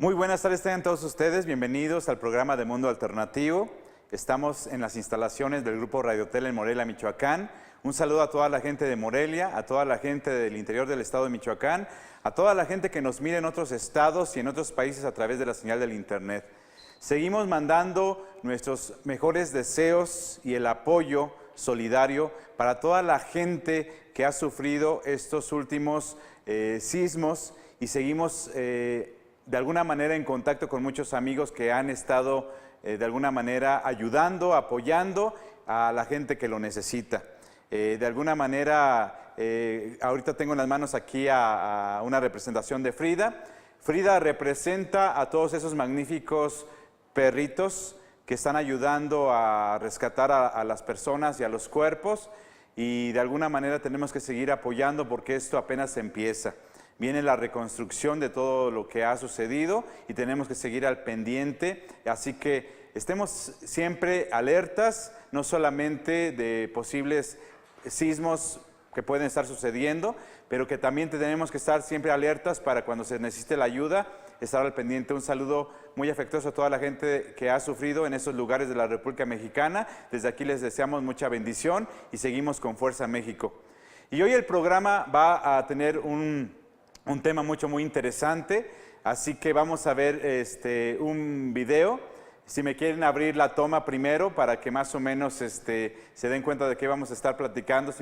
Muy buenas tardes tengan todos ustedes, bienvenidos al programa de Mundo Alternativo. Estamos en las instalaciones del Grupo Radiotel en Morelia, Michoacán. Un saludo a toda la gente de Morelia, a toda la gente del interior del estado de Michoacán, a toda la gente que nos mira en otros estados y en otros países a través de la señal del internet. Seguimos mandando nuestros mejores deseos y el apoyo solidario para toda la gente que ha sufrido estos últimos sismos y seguimos de alguna manera en contacto con muchos amigos que han estado de alguna manera ayudando, apoyando a la gente que lo necesita. De alguna manera, ahorita tengo en las manos aquí a una representación de Frida. Frida representa a todos esos magníficos perritos que están ayudando a rescatar a las personas y a los cuerpos, y de alguna manera tenemos que seguir apoyando porque esto apenas empieza. Viene la reconstrucción de todo lo que ha sucedido y tenemos que seguir al pendiente, así que estemos siempre alertas, no solamente de posibles sismos que pueden estar sucediendo, pero que también tenemos que estar siempre alertas para cuando se necesite la ayuda, estar al pendiente. Un saludo muy afectuoso a toda la gente que ha sufrido en esos lugares de la República Mexicana. Desde aquí les deseamos mucha bendición y seguimos con Fuerza México. Y hoy el programa va a tener un tema muy interesante, así que vamos a ver un video. Si me quieren abrir la toma primero para que más o menos se den cuenta de qué vamos a estar platicando.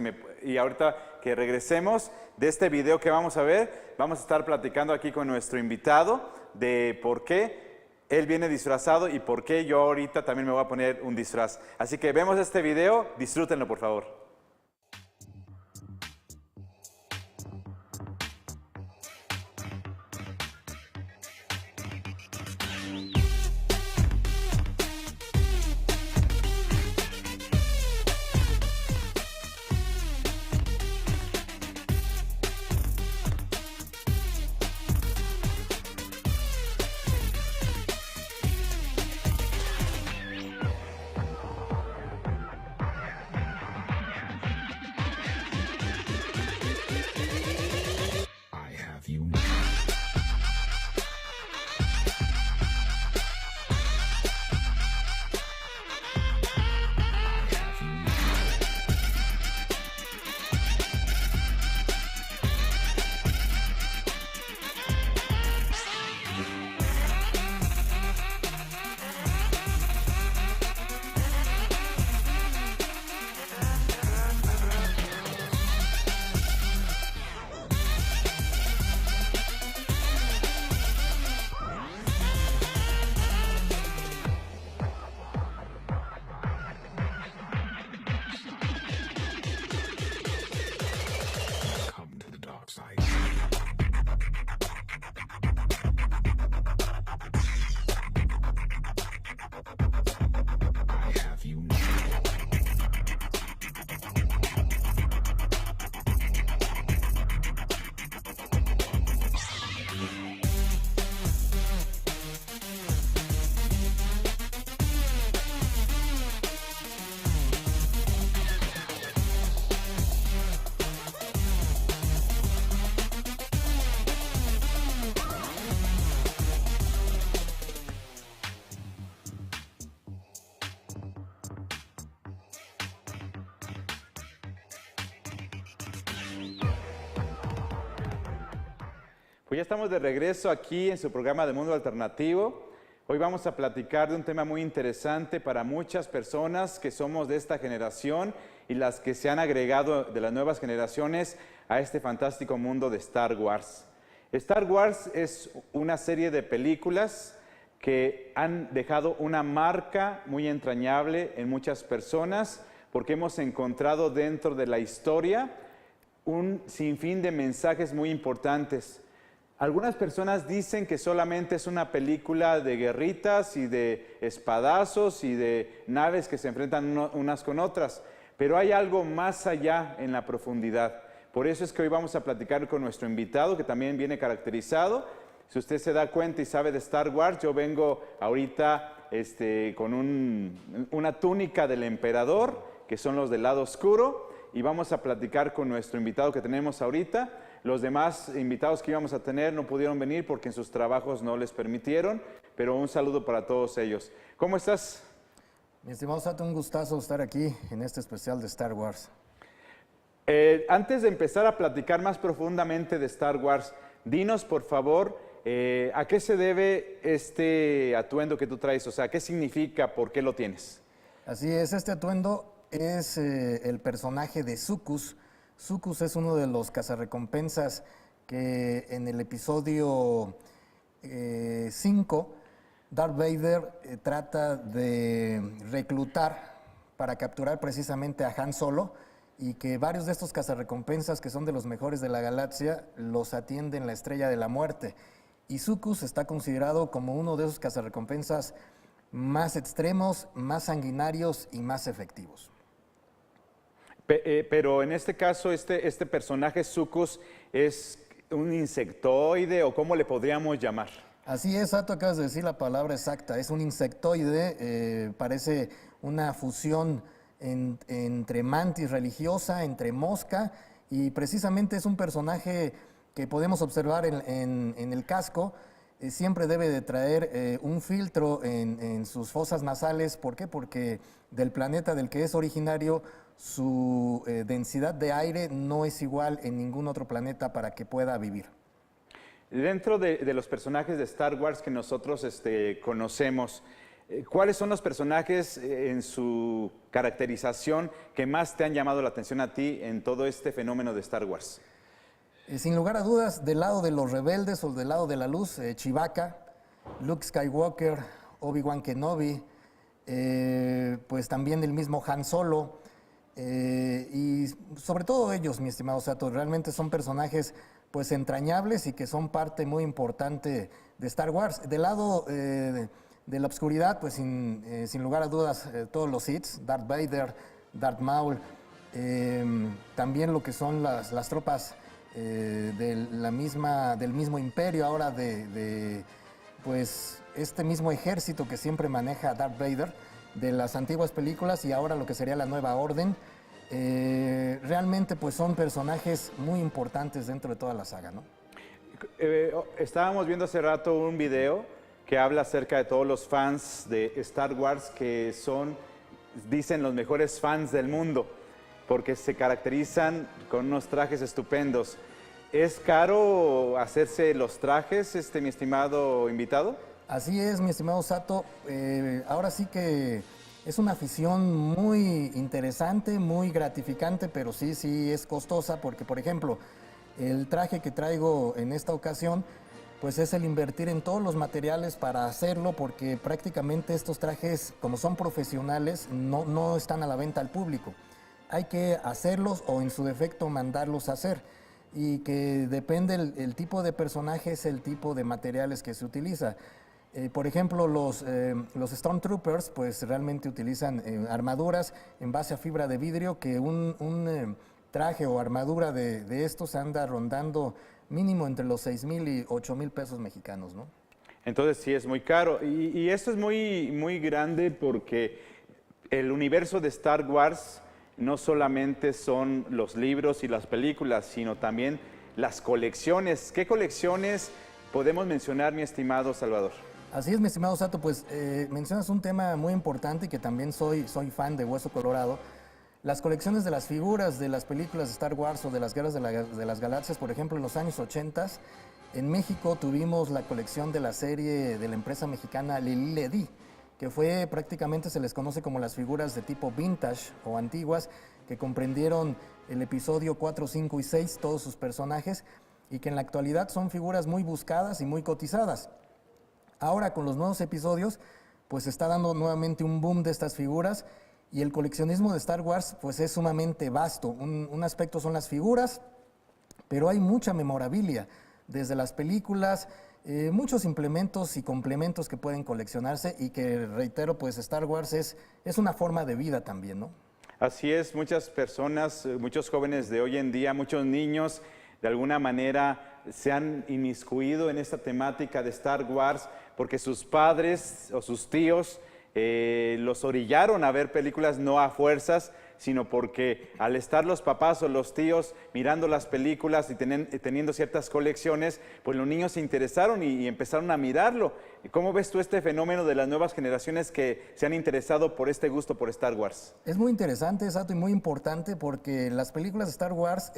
Y ahorita que regresemos de este video que vamos a ver, vamos a estar platicando aquí con nuestro invitado de por qué él viene disfrazado y por qué yo ahorita también me voy a poner un disfraz. Así que vemos este video, disfrútenlo por favor. Pues ya estamos de regreso aquí en su programa de Mundo Alternativo. Hoy vamos a platicar de un tema muy interesante para muchas personas que somos de esta generación y las que se han agregado de las nuevas generaciones a este fantástico mundo de Star Wars. Star Wars es una serie de películas que han dejado una marca muy entrañable en muchas personas porque hemos encontrado dentro de la historia un sinfín de mensajes muy importantes. Algunas personas dicen que solamente es una película de guerritas y de espadazos y de naves que se enfrentan unas con otras, pero hay algo más allá en la profundidad. Por eso es que hoy vamos a platicar con nuestro invitado, que también viene caracterizado. Si usted se da cuenta y sabe de Star Wars, yo vengo ahorita con una túnica del emperador, que son los del lado oscuro, y vamos a platicar con nuestro invitado que tenemos ahorita. Los demás invitados que íbamos a tener no pudieron venir porque en sus trabajos no les permitieron, pero un saludo para todos ellos. ¿Cómo estás? Mi estimado Sato, un gustazo estar aquí en este especial de Star Wars. Antes de empezar a platicar más profundamente de Star Wars, dinos por favor, ¿a qué se debe este atuendo que tú traes? O sea, ¿qué significa? ¿Por qué lo tienes? Así es, este atuendo es el personaje de Sucus. Sucus es uno de los cazarrecompensas que en el episodio 5, Darth Vader trata de reclutar para capturar precisamente a Han Solo, y que varios de estos cazarrecompensas, que son de los mejores de la galaxia, los atienden la Estrella de la Muerte. Y Sucus está considerado como uno de esos cazarrecompensas más extremos, más sanguinarios y más efectivos. Pero en este caso, este personaje Sucus es un insectoide, ¿o cómo le podríamos llamar? Así es, Sato, acabas de decir la palabra exacta. Es un insectoide, parece una fusión entre mantis religiosa, entre mosca, y precisamente es un personaje que podemos observar en el casco. Siempre debe de traer un filtro en sus fosas nasales. ¿Por qué? Porque del planeta del que es originario, su densidad de aire no es igual en ningún otro planeta para que pueda vivir. Dentro de los personajes de Star Wars que nosotros conocemos, ¿cuáles son los personajes en su caracterización que más te han llamado la atención a ti en todo este fenómeno de Star Wars? Sin lugar a dudas, del lado de los rebeldes o del lado de la luz, Chewbacca, Luke Skywalker, Obi-Wan Kenobi, pues también el mismo Han Solo, y sobre todo ellos, mi estimado Sato, realmente son personajes pues entrañables y que son parte muy importante de Star Wars. Del lado de la oscuridad, pues sin lugar a dudas, todos los Sith, Darth Vader, Darth Maul, también lo que son las tropas del mismo imperio, ahora pues este mismo ejército que siempre maneja Darth Vader, de las antiguas películas, y ahora lo que sería la Nueva Orden. Realmente pues son personajes muy importantes dentro de toda la saga, ¿no? Estábamos viendo hace rato un video que habla acerca de todos los fans de Star Wars que son, dicen, los mejores fans del mundo, porque se caracterizan con unos trajes estupendos. ¿Es caro hacerse los trajes, mi estimado invitado? Así es, mi estimado Sato. Ahora sí que es una afición muy interesante, muy gratificante, pero sí es costosa, porque, por ejemplo, el traje que traigo en esta ocasión, pues es el invertir en todos los materiales para hacerlo, porque prácticamente estos trajes, como son profesionales, no están a la venta al público. Hay que hacerlos o en su defecto mandarlos a hacer, y que depende el tipo de personaje, es el tipo de materiales que se utiliza. Por ejemplo, los Stormtroopers pues realmente utilizan armaduras en base a fibra de vidrio, que un traje o armadura de estos anda rondando mínimo entre los 6,000 y 8,000 pesos mexicanos, ¿no? Entonces sí es muy caro, y esto es muy grande porque el universo de Star Wars no solamente son los libros y las películas, sino también las colecciones. ¿Qué colecciones podemos mencionar, mi estimado Salvador? Así es, mi estimado Sato, pues mencionas un tema muy importante, y que también soy fan de Hueso Colorado. Las colecciones de las figuras de las películas de Star Wars o de las guerras de las galaxias. Por ejemplo, en los años 80, en México tuvimos la colección de la serie de la empresa mexicana Lili Ledy, que fue prácticamente, se les conoce como las figuras de tipo vintage o antiguas, que comprendieron el episodio 4, 5 y 6, todos sus personajes, y que en la actualidad son figuras muy buscadas y muy cotizadas. Ahora, con los nuevos episodios, pues se está dando nuevamente un boom de estas figuras, y el coleccionismo de Star Wars pues es sumamente vasto. Un aspecto son las figuras, pero hay mucha memorabilia, desde las películas, muchos implementos y complementos que pueden coleccionarse, y que, reitero, pues Star Wars es una forma de vida también, ¿no? Así es, muchas personas, muchos jóvenes de hoy en día, muchos niños, de alguna manera se han inmiscuido en esta temática de Star Wars porque sus padres o sus tíos los orillaron a ver películas, no a fuerzas, sino porque al estar los papás o los tíos mirando las películas y teniendo ciertas colecciones, pues los niños se interesaron y empezaron a mirarlo. ¿Cómo ves tú este fenómeno de las nuevas generaciones que se han interesado por este gusto por Star Wars? Es muy interesante, Sato, y muy importante porque las películas de Star Wars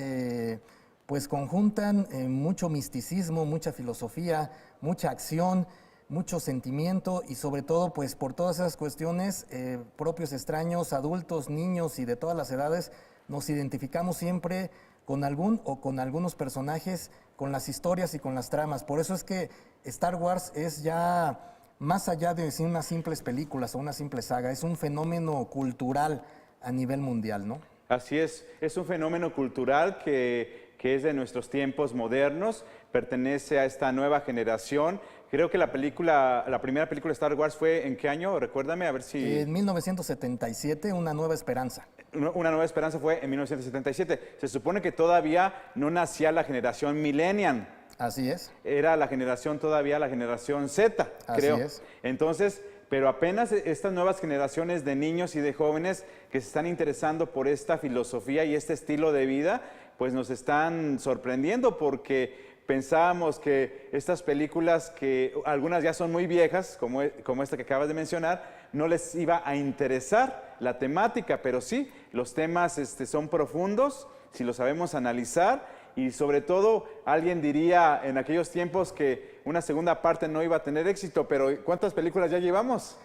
pues conjuntan mucho misticismo, mucha filosofía, mucha acción, mucho sentimiento y sobre todo pues por todas esas cuestiones propios extraños, adultos, niños y de todas las edades nos identificamos siempre con algún o con algunos personajes, con las historias y con las tramas. Por eso es que Star Wars es ya más allá de decir unas simples películas o una simple saga, es un fenómeno cultural a nivel mundial, ¿no? Así es un fenómeno cultural que es de nuestros tiempos modernos, pertenece a esta nueva generación. Creo que la primera película de Star Wars fue ¿en qué año? Recuérdame, a ver si... En 1977, Una Nueva Esperanza. Una Nueva Esperanza fue en 1977. Se supone que todavía no nacía la generación millennial. Así es. Era la generación todavía, la generación Z, creo. Así es. Entonces, pero apenas estas nuevas generaciones de niños y de jóvenes que se están interesando por esta filosofía y este estilo de vida, pues nos están sorprendiendo porque pensábamos que estas películas, que algunas ya son muy viejas, como esta que acabas de mencionar, no les iba a interesar la temática, pero sí, los temas son profundos, si lo sabemos analizar, y sobre todo alguien diría en aquellos tiempos que una segunda parte no iba a tener éxito, pero ¿cuántas películas ya llevamos?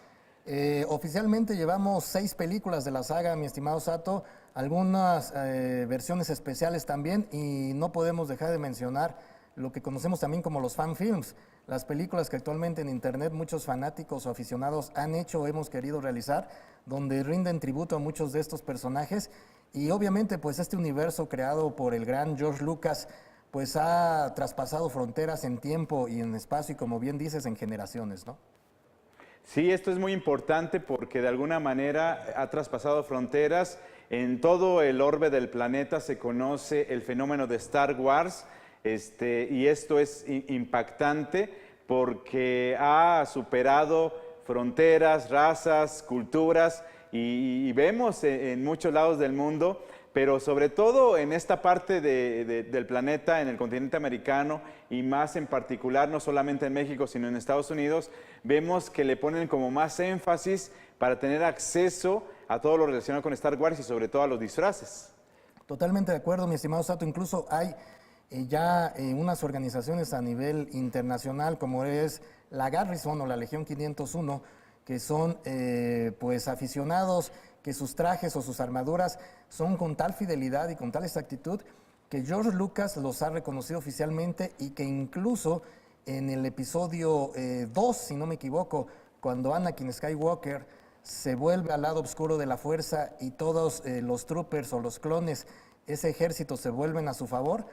Oficialmente llevamos 6 películas de la saga, mi estimado Sato, algunas versiones especiales también, y no podemos dejar de mencionar lo que conocemos también como los fan films, las películas que actualmente en internet muchos fanáticos o aficionados han hecho o hemos querido realizar, donde rinden tributo a muchos de estos personajes, y obviamente pues este universo creado por el gran George Lucas pues ha traspasado fronteras en tiempo y en espacio y, como bien dices, en generaciones, ¿no? Sí, esto es muy importante porque de alguna manera ha traspasado fronteras. En todo el orbe del planeta se conoce el fenómeno de Star Wars, y esto es impactante porque ha superado fronteras, razas, culturas y vemos en muchos lados del mundo, pero sobre todo en esta parte del planeta, en el continente americano y más en particular, no solamente en México, sino en Estados Unidos, vemos que le ponen como más énfasis para tener acceso a todo lo relacionado con Star Wars y sobre todo a los disfraces. Totalmente de acuerdo, mi estimado Sato. Incluso hay ya unas organizaciones a nivel internacional como es la Garrison o la Legión 501, que son pues aficionados que sus trajes o sus armaduras son con tal fidelidad y con tal exactitud que George Lucas los ha reconocido oficialmente, y que incluso en el episodio 2, si no me equivoco, cuando Anakin Skywalker se vuelve al lado oscuro de la fuerza y todos los troopers o los clones, ese ejército se vuelven a su favor,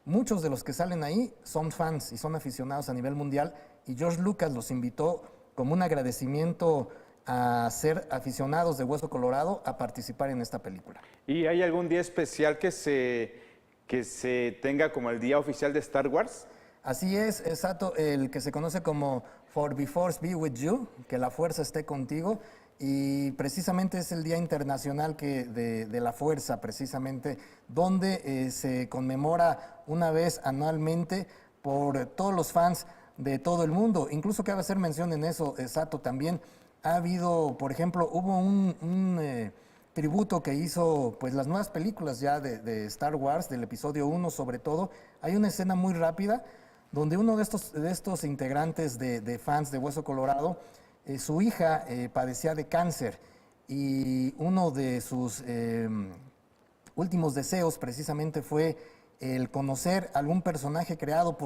muchos de los que salen ahí son fans y son aficionados a nivel mundial, y George Lucas los invitó como un agradecimiento a ser aficionados de Hueso Colorado a participar en esta película. ¿Y hay algún día especial que se tenga como el día oficial de Star Wars? Así es, exacto, el que se conoce como For the Force Be With You, que la fuerza esté contigo, y precisamente es el Día Internacional de la Fuerza, precisamente, donde se conmemora una vez anualmente por todos los fans de todo el mundo. Incluso cabe hacer mención en eso, Sato, también ha habido, por ejemplo, hubo un tributo que hizo pues las nuevas películas ya de Star Wars, del episodio 1 sobre todo. Hay una escena muy rápida donde uno de estos integrantes de fans de Hueso Colorado, su hija padecía de cáncer, y uno de sus últimos deseos precisamente fue el conocer algún personaje creado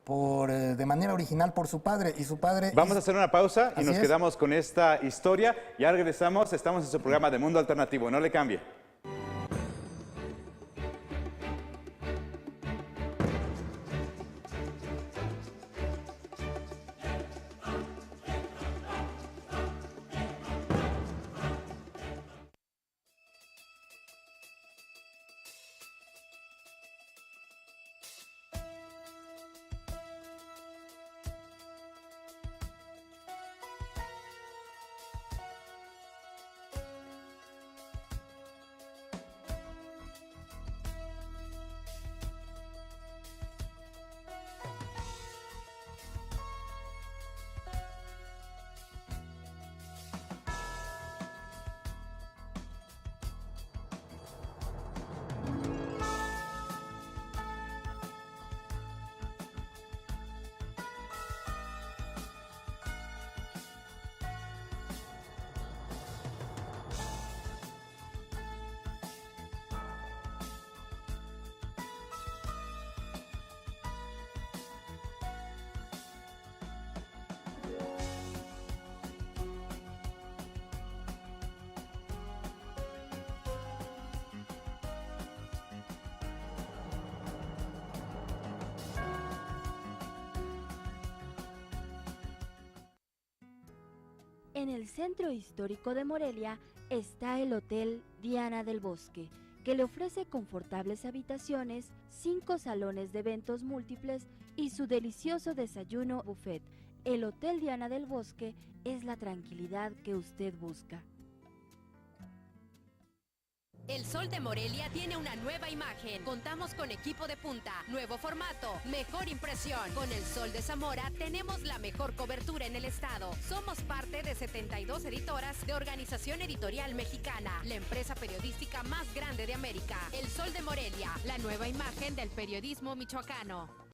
de manera original por su padre, y su padre... Vamos a hacer una pausa y nos es. quedamos con esta historia. Ya regresamos, estamos en su programa de Mundo Alternativo, no le cambie. En el centro histórico de Morelia está el Hotel Diana del Bosque, que le ofrece confortables habitaciones, 5 salones de eventos múltiples y su delicioso desayuno buffet. El Hotel Diana del Bosque es la tranquilidad que usted busca. El Sol de Morelia tiene una nueva imagen. Contamos con equipo de punta, nuevo formato, mejor impresión. Con el Sol de Zamora tenemos la mejor cobertura en el estado. Somos parte de 72 editoras de Organización Editorial Mexicana, la empresa periodística más grande de América. El Sol de Morelia, la nueva imagen del periodismo michoacano.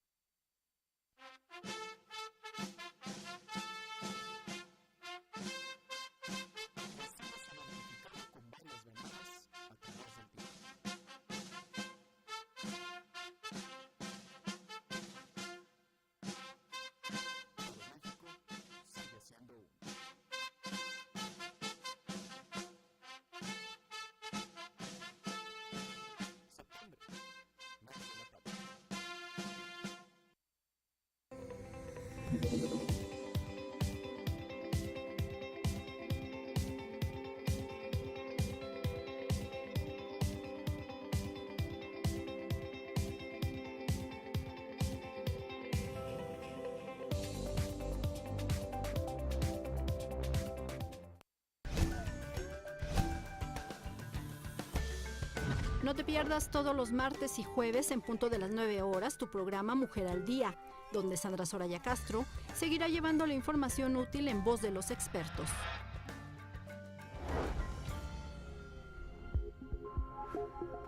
No te pierdas todos los martes y jueves en punto de las 9 horas tu programa Mujer al Día, donde Sandra Soraya Castro seguirá llevando la información útil en voz de los expertos.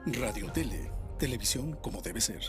Radio Tele, televisión como debe ser.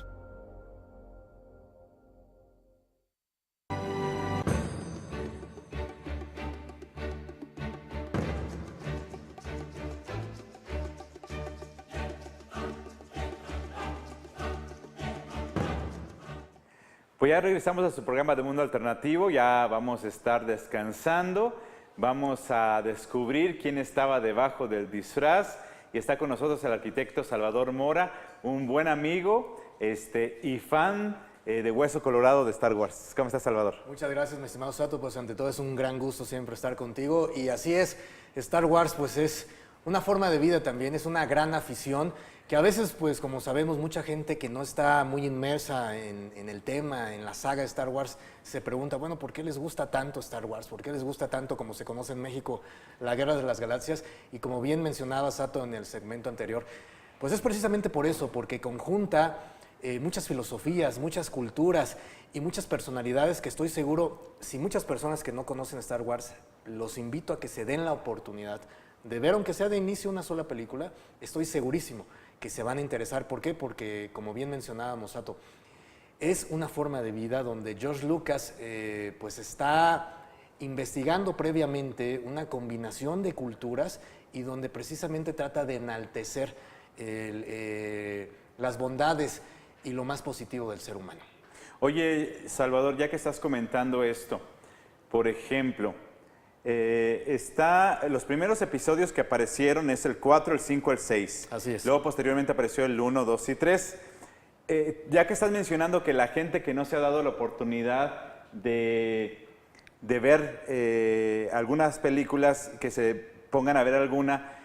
Pues ya regresamos a su programa de Mundo Alternativo, ya vamos a estar descansando, vamos a descubrir quién estaba debajo del disfraz y está con nosotros el arquitecto Salvador Mora, un buen amigo y fan de Hueso Colorado de Star Wars. ¿Cómo estás, Salvador? Muchas gracias, mi estimado Sato, pues ante todo es un gran gusto siempre estar contigo y así es, Star Wars pues es una forma de vida también, es una gran afición que a veces, pues como sabemos, mucha gente que no está muy inmersa en el tema, en la saga de Star Wars, se pregunta, bueno, ¿por qué les gusta tanto Star Wars? ¿Por qué les gusta tanto, como se conoce en México, la Guerra de las Galaxias? Y como bien mencionaba Sato en el segmento anterior, pues es precisamente por eso, porque conjunta muchas filosofías, muchas culturas y muchas personalidades que estoy seguro, si muchas personas que no conocen Star Wars, los invito a que se den la oportunidad de ver, aunque sea de inicio una sola película, estoy segurísimo que se van a interesar. ¿Por qué? Porque, como bien mencionábamos, Sato, es una forma de vida donde George Lucas pues está investigando previamente una combinación de culturas y donde precisamente trata de enaltecer las bondades y lo más positivo del ser humano. Oye, Salvador, ya que estás comentando esto, por ejemplo, los primeros episodios que aparecieron es el 4, el 5, el 6. Así es. Luego posteriormente apareció el 1, 2 y 3. Ya que estás mencionando que la gente que no se ha dado la oportunidad de ver algunas películas, que se pongan a ver alguna,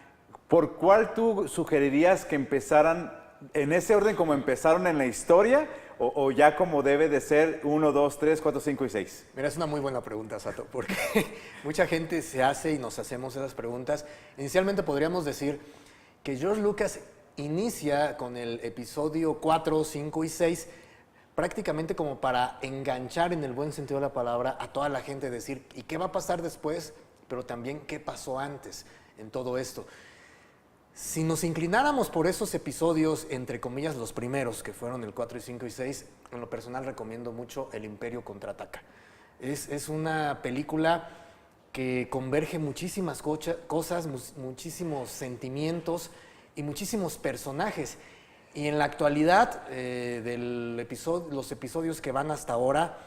¿por cuál tú sugerirías que empezaran en ese orden como empezaron en la historia? ¿O ya como debe de ser 1, 2, 3, 4, 5 y 6? Mira, es una muy buena pregunta, Sato, porque mucha gente se hace y nos hacemos esas preguntas. Inicialmente podríamos decir que George Lucas inicia con el episodio 4, 5 y 6 prácticamente como para enganchar, en el buen sentido de la palabra, a toda la gente, decir, ¿y qué va a pasar después? Pero también, ¿qué pasó antes en todo esto? Si nos inclináramos por esos episodios, entre comillas, los primeros, que fueron el 4, 5 y 6, en lo personal recomiendo mucho El Imperio Contraataca. Es una película que converge muchísimas cosas, muchísimos sentimientos y muchísimos personajes. Y en la actualidad, los episodios que van hasta ahora,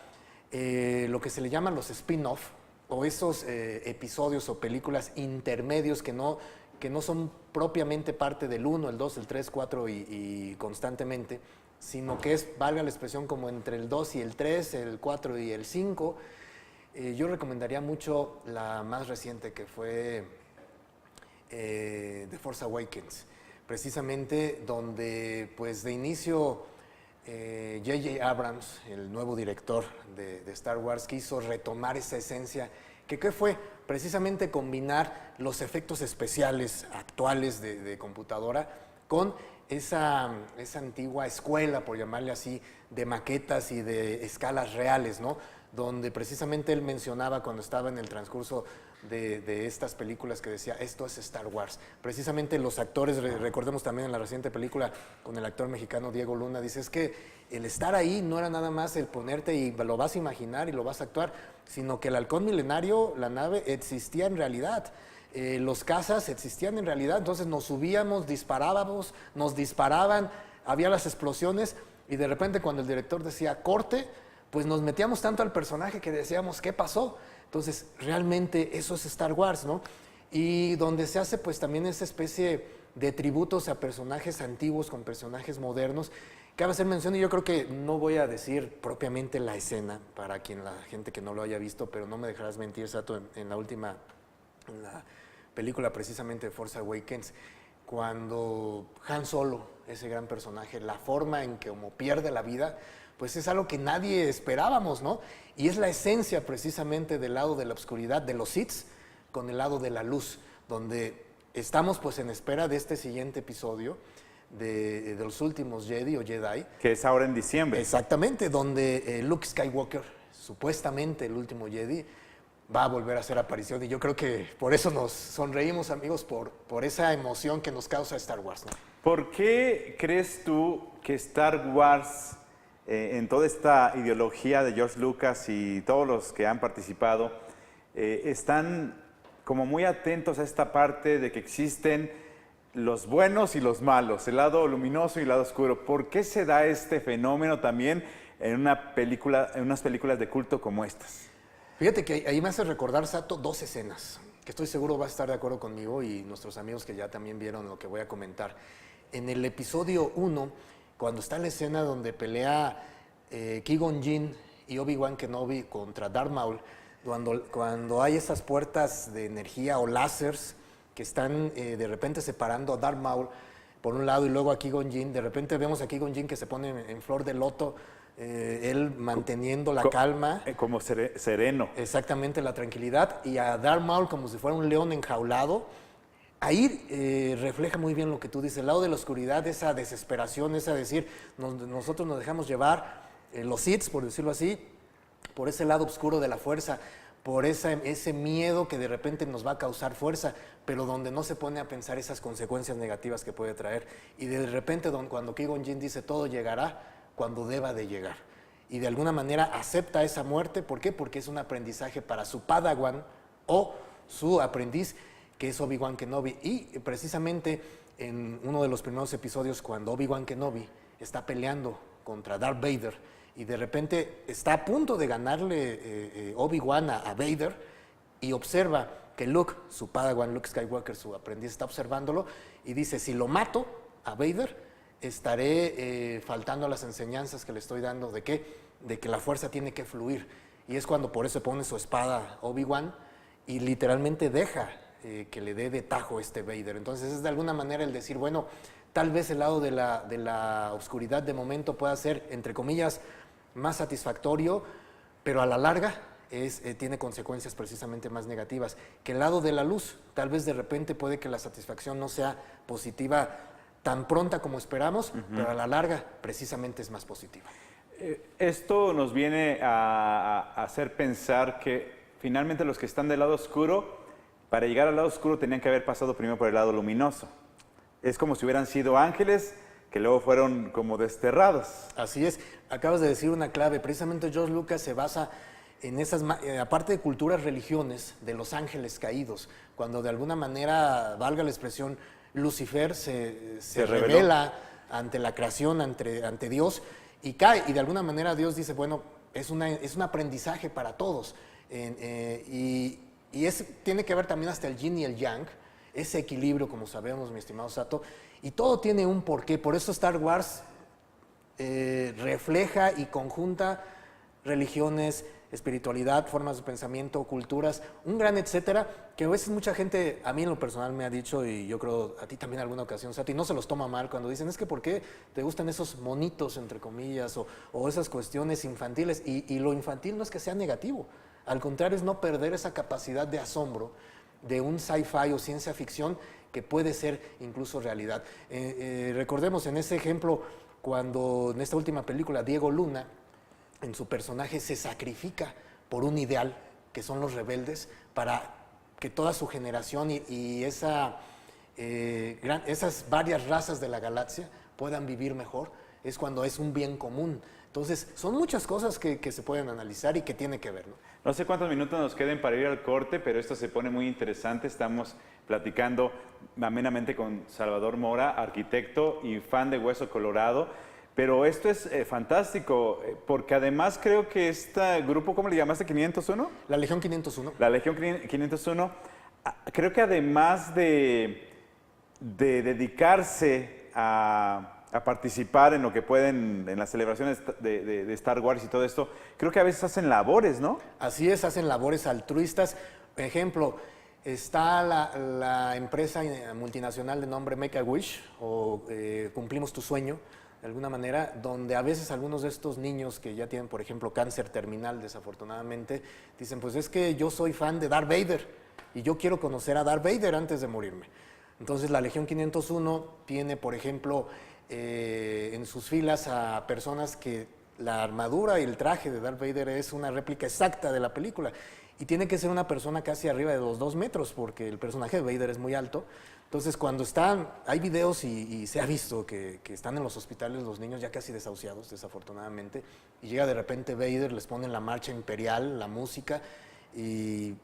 lo que se le llaman los spin-off, o esos episodios o películas intermedios que no son propiamente parte del 1, el 2, el 3, 4 y constantemente, sino que es, valga la expresión, como entre el 2 y el 3, el 4 y el 5, Yo recomendaría mucho la más reciente, que fue The Force Awakens, precisamente donde pues de inicio J.J. Abrams, el nuevo director de Star Wars, quiso retomar esa esencia, que ¿qué fue? Precisamente combinar los efectos especiales actuales de computadora con esa antigua escuela, por llamarle así, de maquetas y de escalas reales, ¿no? Donde precisamente él mencionaba cuando estaba en el transcurso de estas películas que decía, esto es Star Wars. Precisamente los actores, recordemos también en la reciente película con el actor mexicano Diego Luna, dice, es que el estar ahí no era nada más el ponerte y lo vas a imaginar y lo vas a actuar, sino que el halcón milenario, la nave, existía en realidad. Los cazas existían en realidad, entonces nos subíamos, disparábamos, nos disparaban, había las explosiones y de repente cuando el director decía corte, pues nos metíamos tanto al personaje que decíamos, ¿qué pasó? Entonces, realmente eso es Star Wars, ¿no? Y donde se hace pues también esa especie de tributos a personajes antiguos con personajes modernos. Cabe hacer mención, y yo creo que no voy a decir propiamente la escena para la gente que no lo haya visto, pero no me dejarás mentir, Sato, en la película precisamente de Force Awakens, cuando Han Solo, ese gran personaje, la forma en que como pierde la vida, pues es algo que nadie esperábamos, ¿no? Y es la esencia precisamente del lado de la oscuridad, de los Sith, con el lado de la luz, donde estamos pues en espera de este siguiente episodio de los últimos Jedi o Jedi. Que es ahora en diciembre. Exactamente, donde Luke Skywalker, supuestamente el último Jedi, va a volver a hacer aparición. Y yo creo que por eso nos sonreímos, amigos, por esa emoción que nos causa Star Wars, ¿no? ¿Por qué crees tú que Star Wars, en toda esta ideología de George Lucas y todos los que han participado, están como muy atentos a esta parte de que existen los buenos y los malos, el lado luminoso y el lado oscuro? ¿Por qué se da este fenómeno también en unas películas de culto como estas? Fíjate que ahí me hace recordar, Sato, dos escenas, que estoy seguro va a estar de acuerdo conmigo y nuestros amigos que ya también vieron lo que voy a comentar. En el episodio 1, cuando está la escena donde pelea Qui-Gon Jinn y Obi-Wan Kenobi contra Darth Maul, cuando hay esas puertas de energía o láseres que están de repente separando a Darth Maul por un lado y luego a Qui-Gon Jinn, de repente vemos a Qui-Gon Jinn que se pone en flor de loto, él manteniendo la calma. Como sereno. Exactamente, la tranquilidad, y a Darth Maul como si fuera un león enjaulado. Ahí refleja muy bien lo que tú dices, el lado de la oscuridad, esa desesperación, esa decir, nosotros nos dejamos llevar, los Sith, por decirlo así, por ese lado oscuro de la fuerza, por ese miedo que de repente nos va a causar fuerza, pero donde no se pone a pensar esas consecuencias negativas que puede traer. Y de repente cuando Qui-Gon Jinn dice todo llegará cuando deba de llegar. Y de alguna manera acepta esa muerte. ¿Por qué? Porque es un aprendizaje para su Padawan o su aprendiz, que es Obi-Wan Kenobi. Y precisamente en uno de los primeros episodios, cuando Obi-Wan Kenobi está peleando contra Darth Vader y de repente está a punto de ganarle Obi-Wan a Vader y observa que Luke, su Padawan, Luke Skywalker, su aprendiz, está observándolo y dice, si lo mato a Vader, estaré faltando a las enseñanzas que le estoy dando de que la fuerza tiene que fluir. Y es cuando por eso pone su espada Obi-Wan y literalmente deja que le dé de tajo Vader. Entonces es de alguna manera el decir, bueno, tal vez el lado de la oscuridad de momento pueda ser, entre comillas, más satisfactorio, pero a la larga tiene consecuencias precisamente más negativas. Que el lado de la luz, tal vez de repente puede que la satisfacción no sea positiva tan pronta como esperamos, pero a la larga precisamente es más positiva. Esto nos viene a hacer pensar que finalmente los que están del lado oscuro, para llegar al lado oscuro tenían que haber pasado primero por el lado luminoso. Es como si hubieran sido ángeles que luego fueron como desterrados. Así es, acabas de decir una clave. Precisamente George Lucas se basa en esas, aparte de culturas, religiones, de los ángeles caídos, cuando de alguna manera, valga la expresión, Lucifer se revela ante la creación, ante Dios, y cae, y de alguna manera Dios dice, bueno, es un aprendizaje para todos, tiene que ver también hasta el yin y el yang, ese equilibrio, como sabemos, mi estimado Sato, y todo tiene un porqué. Por eso Star Wars refleja y conjunta religiones, espiritualidad, formas de pensamiento, culturas, un gran etcétera, que a veces mucha gente, a mí en lo personal me ha dicho, y yo creo a ti también en alguna ocasión, Sato, y no se los toma mal cuando dicen, es que ¿por qué te gustan esos monitos, entre comillas, o esas cuestiones infantiles? Y lo infantil no es que sea negativo, al contrario es no perder esa capacidad de asombro de un sci-fi o ciencia ficción que puede ser incluso realidad. Recordemos en ese ejemplo, cuando en esta última película Diego Luna, en su personaje se sacrifica por un ideal, que son los rebeldes, para que toda su generación y esas varias razas de la galaxia puedan vivir mejor, es cuando es un bien común. Entonces, son muchas cosas que se pueden analizar y que tiene que ver, ¿no? No sé cuántos minutos nos queden para ir al corte, pero esto se pone muy interesante. Estamos platicando amenamente con Salvador Mora, arquitecto y fan de Hueso Colorado. Pero esto es fantástico, porque además creo que este grupo, ¿cómo le llamaste? ¿501? La Legión 501. La Legión 501, creo que además de dedicarse a participar en lo que pueden, en las celebraciones de Star Wars y todo esto, creo que a veces hacen labores, ¿no? Así es, hacen labores altruistas. Por ejemplo, está la empresa multinacional de nombre Make-A-Wish, o Cumplimos tu Sueño, de alguna manera, donde a veces algunos de estos niños que ya tienen, por ejemplo, cáncer terminal, desafortunadamente, dicen, pues es que yo soy fan de Darth Vader y yo quiero conocer a Darth Vader antes de morirme. Entonces la Legión 501 tiene, por ejemplo, en sus filas a personas que la armadura y el traje de Darth Vader es una réplica exacta de la película. Y tiene que ser una persona casi arriba de los 2 metros, porque el personaje de Vader es muy alto. Entonces, cuando están, hay videos y se ha visto que están en los hospitales los niños ya casi desahuciados, desafortunadamente, y llega de repente Vader, les ponen la marcha imperial, la música, y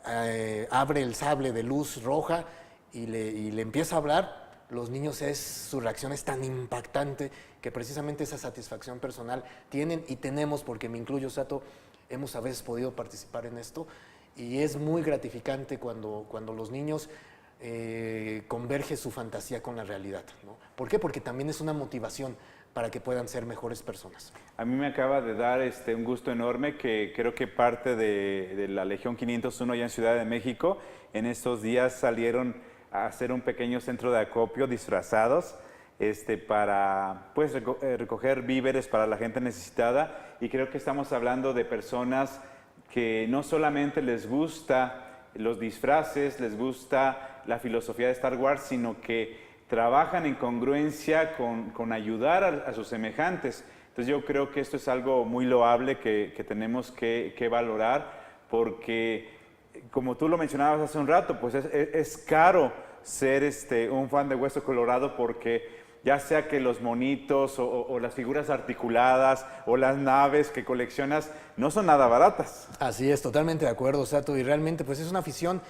abre el sable de luz roja y le empieza a hablar. Los niños, su reacción es tan impactante que precisamente esa satisfacción personal tienen y tenemos, porque me incluyo, Sato, hemos a veces podido participar en esto, y es muy gratificante cuando los niños converge su fantasía con la realidad, ¿no? ¿Por qué? Porque también es una motivación para que puedan ser mejores personas. A mí me acaba de dar un gusto enorme que creo que parte de la Legión 501 ya en Ciudad de México, en estos días salieron a hacer un pequeño centro de acopio disfrazados para pues, recoger víveres para la gente necesitada, y creo que estamos hablando de personas que no solamente les gusta los disfraces, les gusta la filosofía de Star Wars, sino que trabajan en congruencia con ayudar a sus semejantes. Entonces yo creo que esto es algo muy loable que tenemos que valorar, porque como tú lo mencionabas hace un rato, pues es caro ser un fan de Hueso Colorado, porque ya sea que los monitos o las figuras articuladas o las naves que coleccionas no son nada baratas. Así es, totalmente de acuerdo, Sato, y realmente pues es una afición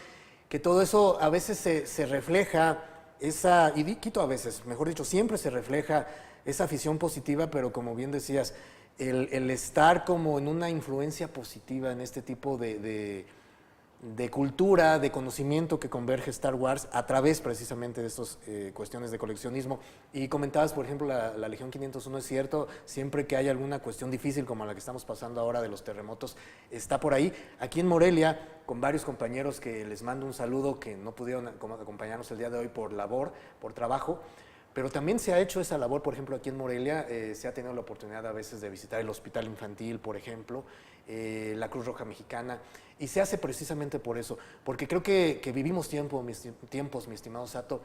que todo eso a veces se refleja, a veces, mejor dicho, siempre se refleja esa afición positiva, pero como bien decías, el estar como en una influencia positiva en este tipo de cultura, de conocimiento que converge Star Wars a través precisamente de estas cuestiones de coleccionismo. Y comentabas, por ejemplo, la Legión 501, es cierto, siempre que hay alguna cuestión difícil como la que estamos pasando ahora de los terremotos, está por ahí. Aquí en Morelia, con varios compañeros que les mando un saludo, que no pudieron acompañarnos el día de hoy por labor, por trabajo, pero también se ha hecho esa labor, por ejemplo, aquí en Morelia, se ha tenido la oportunidad a veces de visitar el Hospital Infantil, por ejemplo, la Cruz Roja Mexicana, y se hace precisamente por eso, porque creo que vivimos tiempos, mi estimado Sato,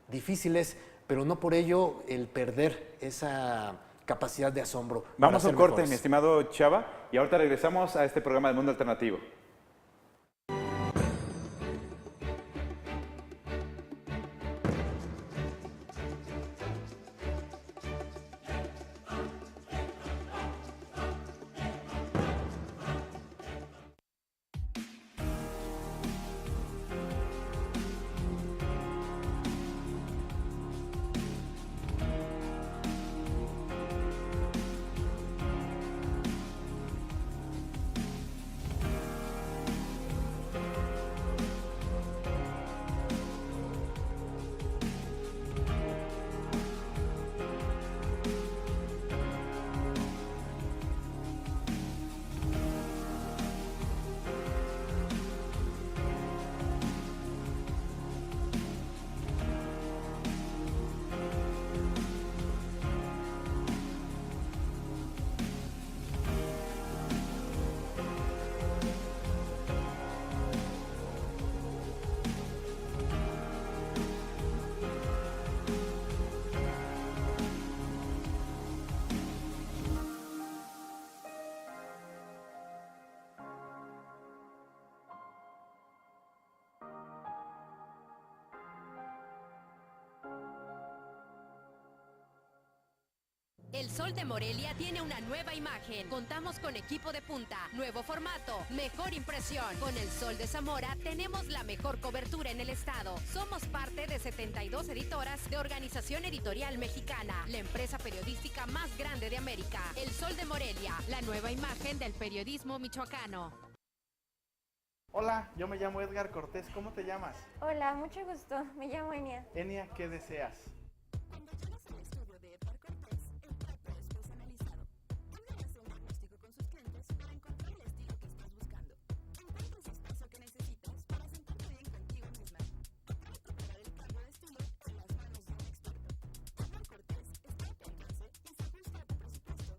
difíciles, pero no por ello el perder esa capacidad de asombro. Vamos a un corte, mi estimado Chava, y ahorita regresamos a este programa de Mundo Alternativo. El Sol de Morelia tiene una nueva imagen. Contamos con equipo de punta, nuevo formato, mejor impresión. Con El Sol de Zamora tenemos la mejor cobertura en el estado. Somos parte de 72 editoras de Organización Editorial Mexicana, la empresa periodística más grande de América. El Sol de Morelia, la nueva imagen del periodismo michoacano. Hola, yo me llamo Edgar Cortés. ¿Cómo te llamas? Hola, mucho gusto. Me llamo Enia. Enia, ¿qué deseas? Cuando llegas al estudio de Par Cortés, el trato es personalizado. Él hace un diagnóstico con sus clientes para encontrar el estilo que estás buscando. Encuentras el espacio que necesitas para sentarte bien contigo misma. Puedes preparar el cambio de estilo en las manos de un experto. Par Cortés está a tu alcance y se ajusta a tu presupuesto.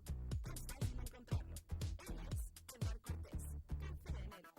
Es fácil encontrarlo. Él es el Par Cortés. Confía en él.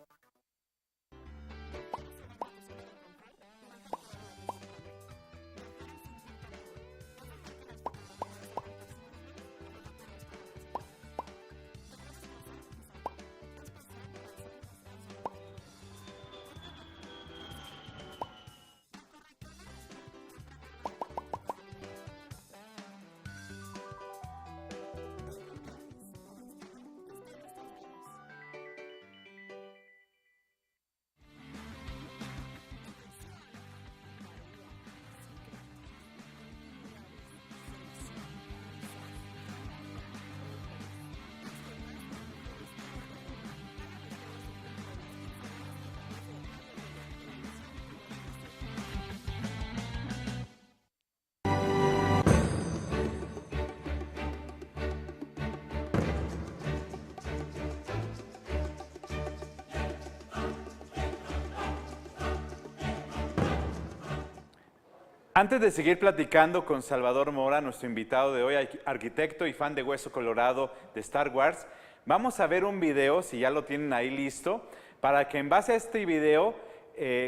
Antes de seguir platicando con Salvador Mora, nuestro invitado de hoy, arquitecto y fan de Hueso Colorado de Star Wars, vamos a ver un video, si ya lo tienen ahí listo, para que en base a este video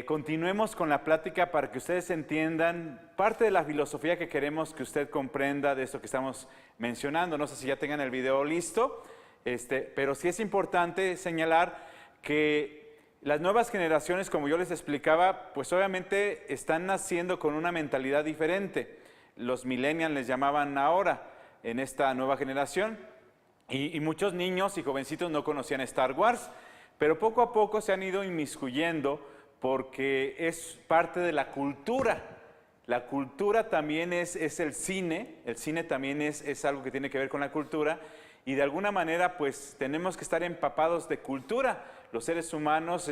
continuemos con la plática para que ustedes entiendan parte de la filosofía que queremos que usted comprenda de esto que estamos mencionando. No sé si ya tengan el video listo, pero sí es importante señalar que las nuevas generaciones, como yo les explicaba, pues obviamente están naciendo con una mentalidad diferente. Los millennials les llamaban ahora, en esta nueva generación, y muchos niños y jovencitos no conocían Star Wars, pero poco a poco se han ido inmiscuyendo porque es parte de la cultura. La cultura también es el cine también es algo que tiene que ver con la cultura, y de alguna manera pues tenemos que estar empapados de cultura. Los seres humanos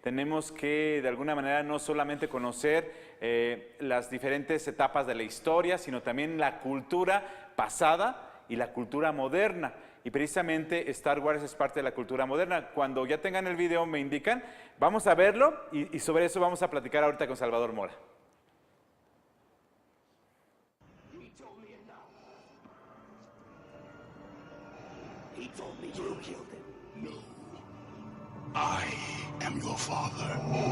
tenemos que de alguna manera no solamente conocer las diferentes etapas de la historia, sino también la cultura pasada y la cultura moderna. Y precisamente Star Wars es parte de la cultura moderna. Cuando ya tengan el video me indican, vamos a verlo y sobre eso vamos a platicar ahorita con Salvador Mora. He told me you killed him. No. I am your father. No.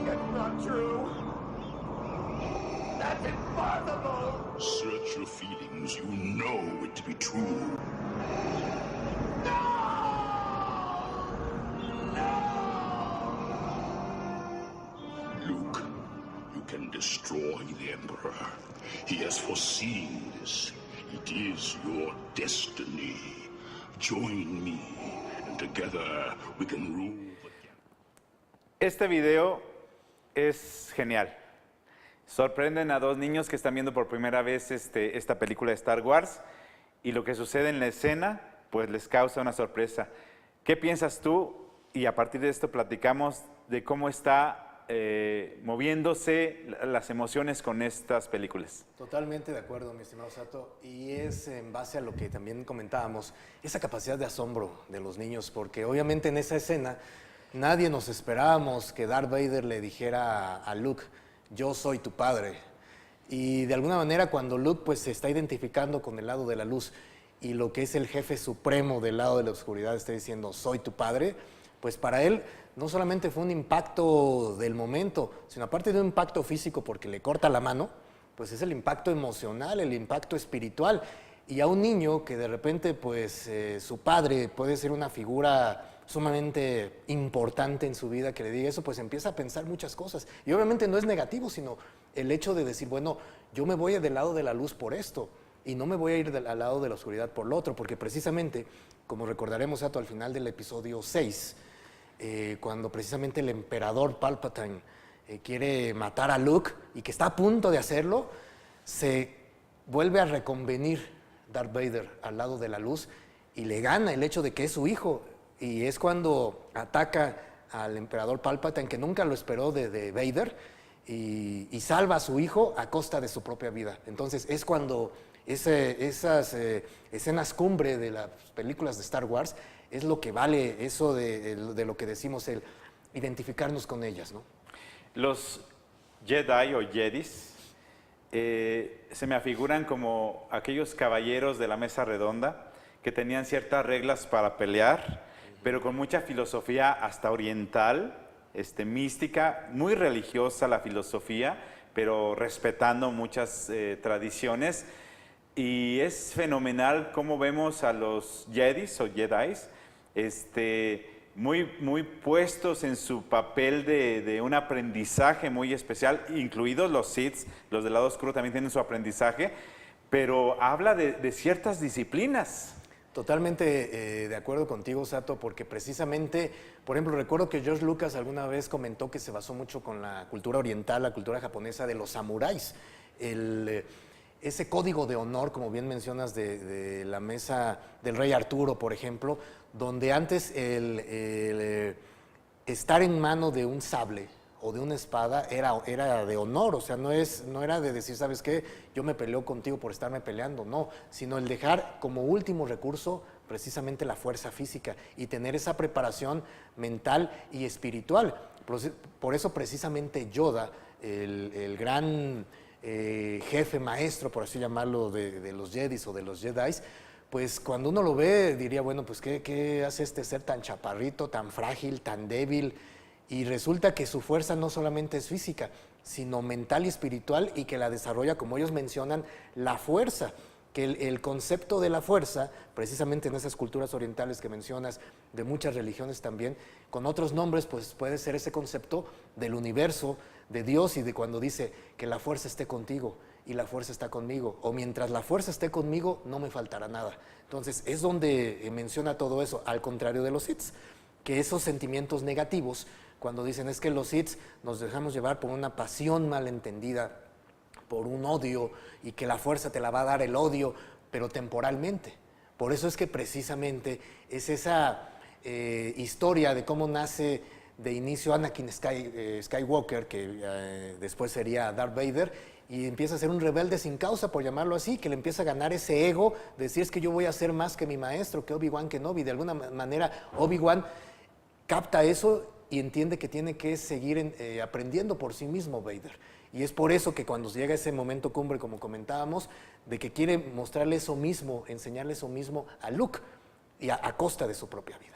It's not true. That's impossible. Search your feelings. You know it to be true. Luke, you can destroy the Emperor. He has foreseen this. It is your destiny. Join me, and together we can rule the galaxy. Este video es genial. Sorprenden a dos niños que están viendo por primera vez esta película de Star Wars, y lo que sucede en la escena pues les causa una sorpresa. ¿Qué piensas tú? Y a partir de esto platicamos de cómo está moviéndose las emociones con estas películas. Totalmente de acuerdo, mi estimado Sato, y es en base a lo que también comentábamos, esa capacidad de asombro de los niños, porque obviamente en esa escena nadie nos esperábamos que Darth Vader le dijera a Luke, yo soy tu padre, y de alguna manera cuando Luke pues se está identificando con el lado de la luz y lo que es el jefe supremo del lado de la oscuridad está diciendo soy tu padre, pues para él no solamente fue un impacto del momento, sino aparte de un impacto físico porque le corta la mano, pues es el impacto emocional, el impacto espiritual. Y a un niño que de repente, pues su padre puede ser una figura sumamente importante en su vida que le diga eso, pues empieza a pensar muchas cosas. Y obviamente no es negativo, sino el hecho de decir, bueno, yo me voy del lado de la luz por esto y no me voy a ir al lado de la oscuridad por lo otro, porque precisamente, como recordaremos, Sato, al final del episodio 6, cuando precisamente el emperador Palpatine quiere matar a Luke y que está a punto de hacerlo, se vuelve a reconvenir Darth Vader al lado de la luz y le gana el hecho de que es su hijo. Y es cuando ataca al emperador Palpatine, que nunca lo esperó de Vader, y salva a su hijo a costa de su propia vida. Entonces es cuando esas escenas cumbre de las películas de Star Wars es lo que vale eso de lo que decimos, el identificarnos con ellas, ¿no? Los Jedi o Jedis se me afiguran como aquellos caballeros de la mesa redonda que tenían ciertas reglas para pelear, pero con mucha filosofía hasta oriental, mística, muy religiosa la filosofía, pero respetando muchas tradiciones. Y es fenomenal cómo vemos a los Jedis o Jedis, muy puestos en su papel de un aprendizaje muy especial, incluidos los Sith, los del lado oscuro también tienen su aprendizaje, pero habla de ciertas disciplinas. Totalmente de acuerdo contigo, Sato, porque precisamente, por ejemplo, recuerdo que George Lucas alguna vez comentó que se basó mucho con la cultura oriental, la cultura japonesa de los samuráis. Ese código de honor, como bien mencionas, de la mesa del rey Arturo, por ejemplo, donde antes el estar en mano de un sable o de una espada era de honor, o sea, no era de decir, ¿sabes qué? Yo me peleo contigo por estarme peleando, no, sino el dejar como último recurso precisamente la fuerza física y tener esa preparación mental y espiritual. Por eso precisamente Yoda, el gran jefe maestro, por así llamarlo, de los Jedis o de los Jedis, pues cuando uno lo ve diría, bueno, pues ¿qué hace este ser tan chaparrito, tan frágil, tan débil? Y resulta que su fuerza no solamente es física, sino mental y espiritual, y que la desarrolla, como ellos mencionan, la fuerza. Que el concepto de la fuerza, precisamente en esas culturas orientales que mencionas, de muchas religiones también, con otros nombres, pues puede ser ese concepto del universo, de Dios, y de cuando dice que la fuerza esté contigo y la fuerza está conmigo, o mientras la fuerza esté conmigo, no me faltará nada. Entonces es donde menciona todo eso, al contrario de los Sith, que esos sentimientos negativos, cuando dicen es que los Sith nos dejamos llevar por una pasión malentendida, por un odio, y que la fuerza te la va a dar el odio, pero temporalmente. Por eso es que precisamente es esa historia de cómo nace de inicio Anakin Skywalker, que después sería Darth Vader, y empieza a ser un rebelde sin causa, por llamarlo así, que le empieza a ganar ese ego, de decir es que yo voy a ser más que mi maestro, que Obi-Wan Kenobi. De alguna manera Obi-Wan capta eso y entiende que tiene que seguir aprendiendo por sí mismo Vader. Y es por eso que cuando llega ese momento cumbre, como comentábamos, de que quiere mostrarle eso mismo, enseñarle eso mismo a Luke, y a costa de su propia vida.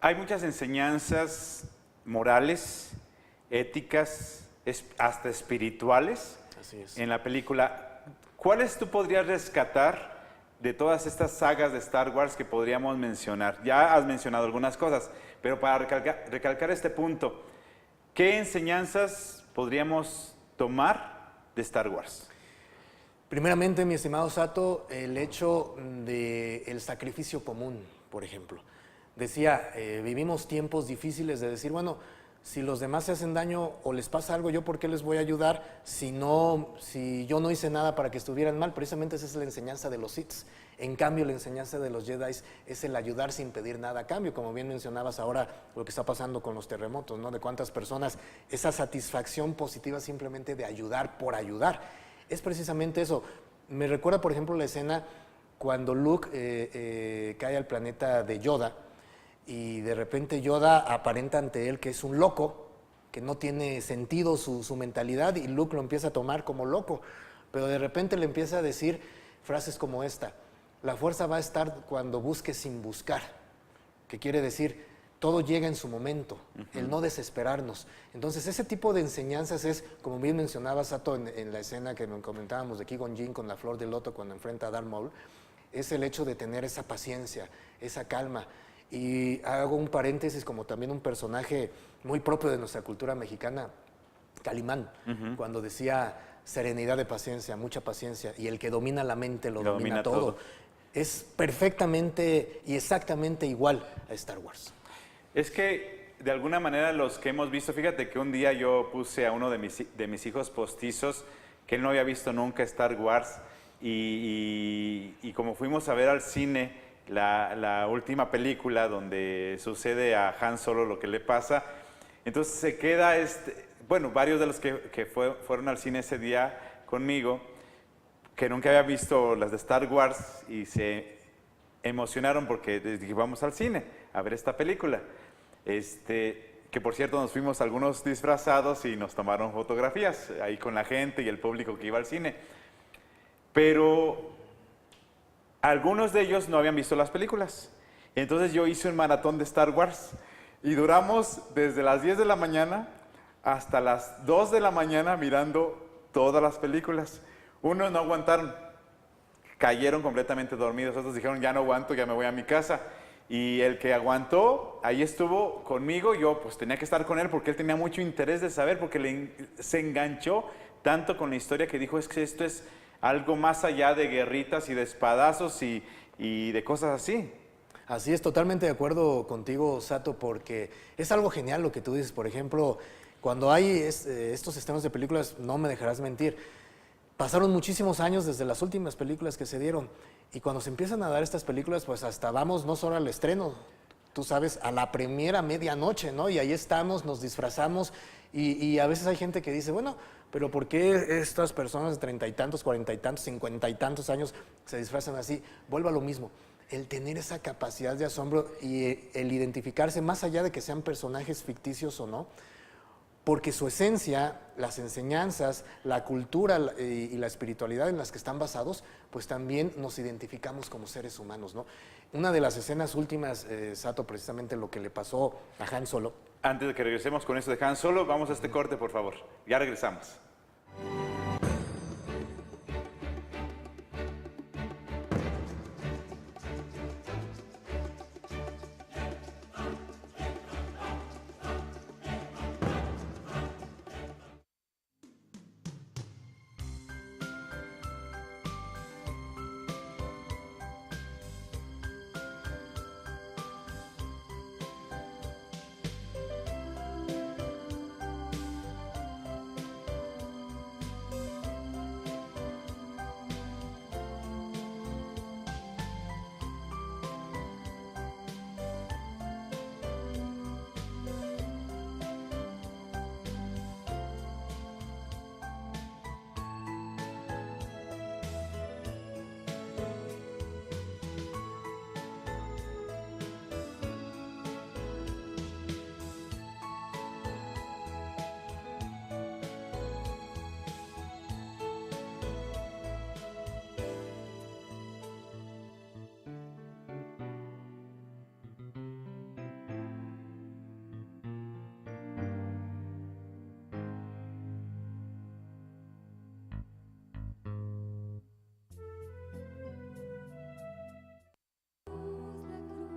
Hay muchas enseñanzas morales, éticas, hasta espirituales en la película. ¿Cuáles tú podrías rescatar de todas estas sagas de Star Wars que podríamos mencionar? Ya has mencionado algunas cosas, pero para recalcar este punto, ¿qué enseñanzas podríamos tomar de Star Wars? Primeramente, mi estimado Sato, el hecho del sacrificio común, por ejemplo. Decía, vivimos tiempos difíciles de decir, bueno, si los demás se hacen daño o les pasa algo, ¿yo por qué les voy a ayudar si yo no hice nada para que estuvieran mal? Precisamente esa es la enseñanza de los Sith. En cambio, la enseñanza de los Jedi es el ayudar sin pedir nada a cambio, como bien mencionabas ahora lo que está pasando con los terremotos, ¿no? De cuántas personas, esa satisfacción positiva simplemente de ayudar por ayudar. Es precisamente eso. Me recuerda, por ejemplo, la escena cuando Luke cae al planeta de Yoda, y de repente Yoda aparenta ante él que es un loco, que no tiene sentido su mentalidad, y Luke lo empieza a tomar como loco, pero de repente le empieza a decir frases como esta: la fuerza va a estar cuando busques sin buscar, que quiere decir, todo llega en su momento, el no desesperarnos. Entonces ese tipo de enseñanzas es, como bien mencionaba Sato en la escena que comentábamos de Qui-Gon Jinn con la flor de loto cuando enfrenta a Darth Maul, es el hecho de tener esa paciencia, esa calma, Y hago un paréntesis como también un personaje muy propio de nuestra cultura mexicana, Calimán, cuando decía serenidad de paciencia, mucha paciencia, y el que domina la mente lo domina todo. Es perfectamente y exactamente igual a Star Wars. Es que de alguna manera los que hemos visto, fíjate que un día yo puse a uno de mis hijos postizos que él no había visto nunca Star Wars y como fuimos a ver al cine la última película donde sucede a Han Solo lo que le pasa, entonces se queda, bueno, varios de los que fueron al cine ese día conmigo, que nunca había visto las de Star Wars y se emocionaron porque les dije, vamos al cine a ver esta película. Que por cierto nos fuimos algunos disfrazados y nos tomaron fotografías ahí con la gente y el público que iba al cine. Pero algunos de ellos no habían visto las películas. Entonces yo hice un maratón de Star Wars y duramos desde las 10 de la mañana hasta las 2 de la mañana mirando todas las películas. Unos no aguantaron, cayeron completamente dormidos, otros dijeron ya no aguanto, ya me voy a mi casa. Y el que aguantó, ahí estuvo conmigo, yo pues tenía que estar con él porque él tenía mucho interés de saber, porque se enganchó tanto con la historia que dijo, es que esto es algo más allá de guerritas y de espadazos y de cosas así. Así es, totalmente de acuerdo contigo, Sato, porque es algo genial lo que tú dices. Por ejemplo, cuando hay estos estrenos de películas, no me dejarás mentir, pasaron muchísimos años desde las últimas películas que se dieron. Y cuando se empiezan a dar estas películas, pues hasta vamos no solo al estreno, tú sabes, a la premiera medianoche, ¿no? Y ahí estamos, nos disfrazamos y a veces hay gente que dice, bueno, pero ¿por qué estas personas de 30 y tantos, 40 y tantos, 50 y tantos años se disfrazan así? Vuelvo a lo mismo, el tener esa capacidad de asombro y el identificarse más allá de que sean personajes ficticios o no, porque su esencia, las enseñanzas, la cultura y la espiritualidad en las que están basados, pues también nos identificamos como seres humanos, ¿no? Una de las escenas últimas, Sato, precisamente lo que le pasó a Han Solo. Antes de que regresemos con eso de Han Solo, vamos a este corte, por favor. Ya regresamos.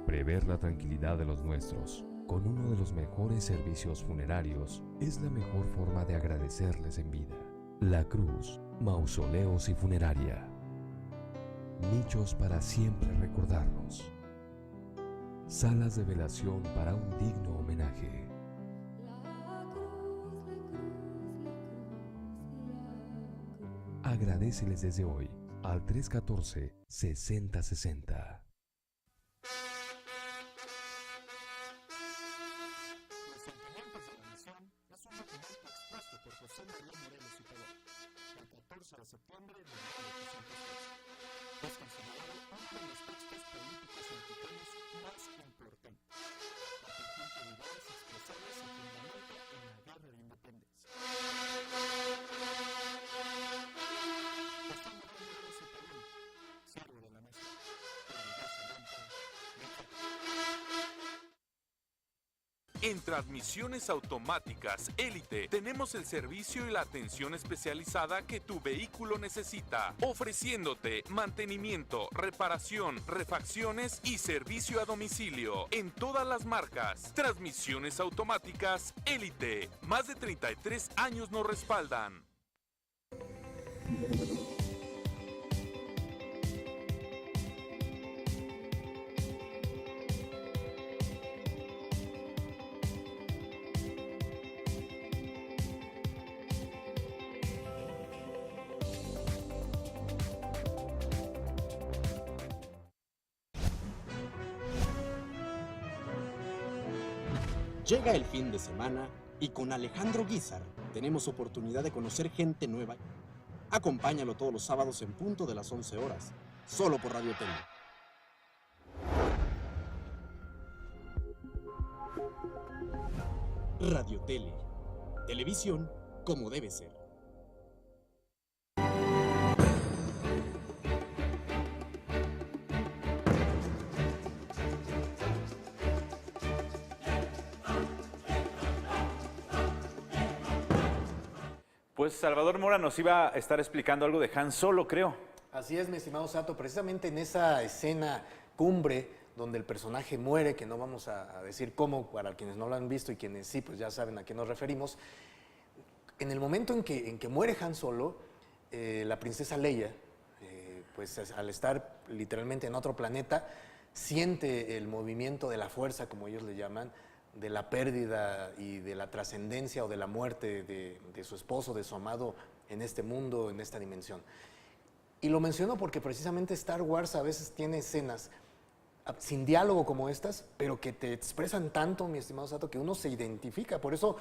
Prever la tranquilidad de los nuestros con uno de los mejores servicios funerarios es la mejor forma de agradecerles en vida. La Cruz, mausoleos y funeraria. Nichos para siempre recordarnos. Salas de velación para un digno homenaje. Agradéceles desde hoy al 314-6060. De septiembre de 1806. Es considerado uno de los textos políticos mexicanos más importantes. El conjunto de ideas expresadas se fundamenta en la Guerra de Independencia. Estamos hablando de ese talón, siervo de la nación, orgullosamente mexicano. En Transmisiones Automáticas Élite tenemos el servicio y la atención especializada que tu vehículo necesita, ofreciéndote mantenimiento, reparación, refacciones y servicio a domicilio en todas las marcas. Transmisiones Automáticas Élite, más de 33 años nos respaldan. Llega el fin de semana y con Alejandro Guízar tenemos oportunidad de conocer gente nueva. Acompáñalo todos los sábados en punto de las 11 horas, solo por Radio Tele. Radio Tele. Televisión como debe ser. Pues Salvador Mora nos iba a estar explicando algo de Han Solo, creo. Así es, mi estimado Sato, precisamente en esa escena cumbre donde el personaje muere, que no vamos a decir cómo, para quienes no lo han visto y quienes sí, pues ya saben a qué nos referimos. En el momento en que muere Han Solo, la princesa Leia, pues al estar literalmente en otro planeta, siente el movimiento de la fuerza, como ellos le llaman, de la pérdida y de la trascendencia o de la muerte de su esposo, de su amado en este mundo, en esta dimensión. Y lo menciono porque precisamente Star Wars a veces tiene escenas sin diálogo como estas, pero que te expresan tanto, mi estimado Sato, que uno se identifica. Por eso